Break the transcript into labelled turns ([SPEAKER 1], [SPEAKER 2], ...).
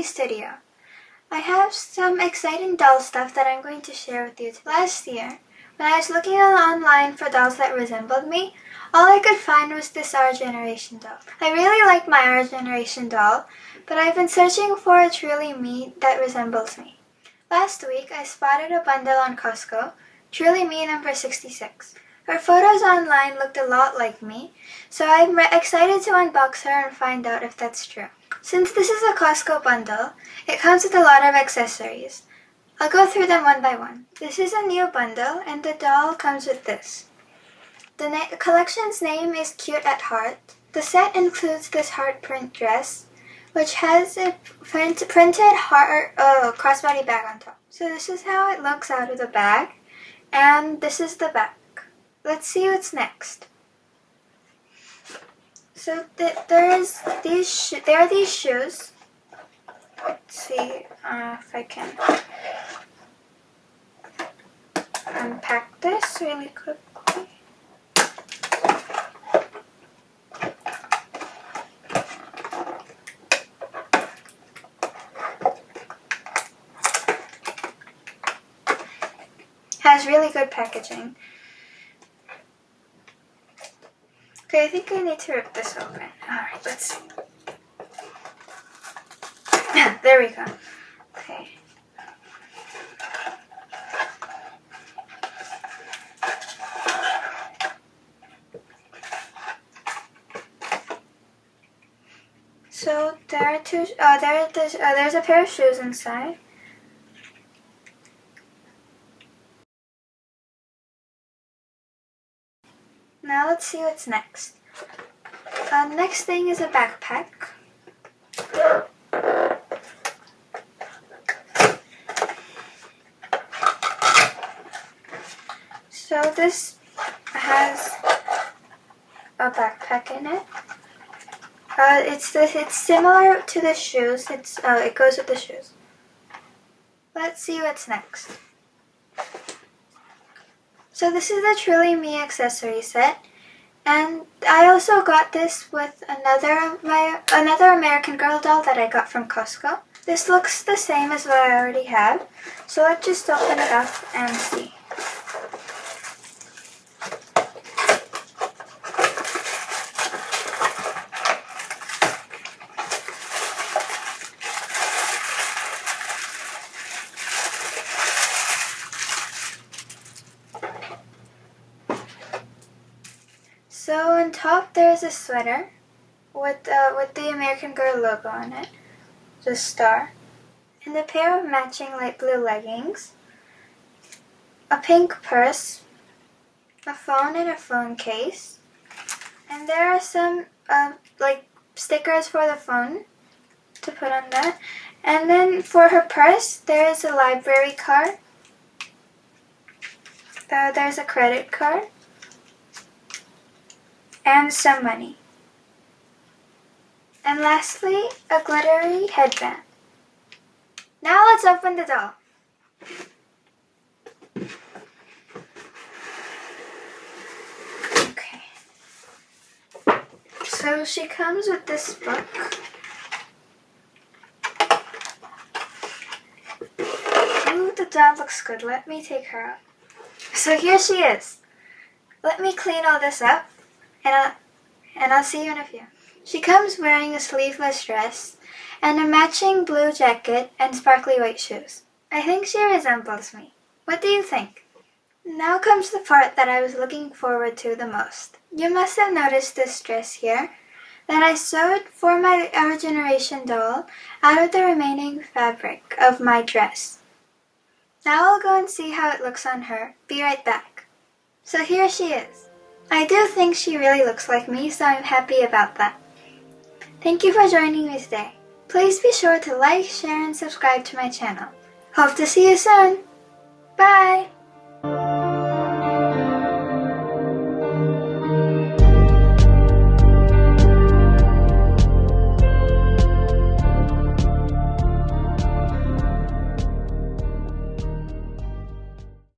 [SPEAKER 1] Tanvi studio. I have some exciting doll stuff that I'm going to share with you. Last year, when I was looking online for dolls that resembled me, all I could find was this Our Generation doll. I really like my Our Generation doll, but I've been searching for a truly me that resembles me. Last week, I spotted a bundle on Costco, Truly Me number 66. Her photos online looked a lot like me, so I'm excited to unbox her and find out if that's true. Since this is a Costco bundle, it comes with a lot of accessories. I'll go through them one by one. This is a new bundle, and the doll comes with this. The collection's name is Cute at Heart. The set includes this heart print dress, which has a printed heart crossbody bag on top. So this is how it looks out of the bag, and this is the back. Let's see what's next. So there are these shoes. Let's see if I can unpack this really quickly. Has really good packaging. Okay, I think I need to rip this open. Alright, let's see. There we go. Okay. So there are there's a pair of shoes inside. Now let's see what's next. Next thing is a backpack. So this has a backpack in it. It's similar to the shoes. It goes with the shoes. Let's see what's next. So this is the Truly Me accessory set, and I also got this with another American Girl doll that I got from Costco. This looks the same as what I already have, so let's just open it up and see. So on top there's a sweater with the American Girl logo on it, the star, and a pair of matching light blue leggings, a pink purse, a phone and a phone case, and there are some stickers for the phone to put on that. And then for her purse, there is a library card. There's a credit card. And some money. And lastly, a glittery headband. Now let's open the doll. Okay. So she comes with this book. Ooh, the doll looks good. Let me take her out. So here she is. Let me clean all this up. And I'll see you in a few. She comes wearing a sleeveless dress and a matching blue jacket and sparkly white shoes. I think she resembles me. What do you think? Now comes the part that I was looking forward to the most. You must have noticed this dress here that I sewed for my Our Generation doll out of the remaining fabric of my dress. Now I'll go and see how it looks on her. Be right back. So here she is. I do think she really looks like me, so I'm happy about that. Thank you for joining me today. Please be sure to like, share, and subscribe to my channel. Hope to see you soon. Bye!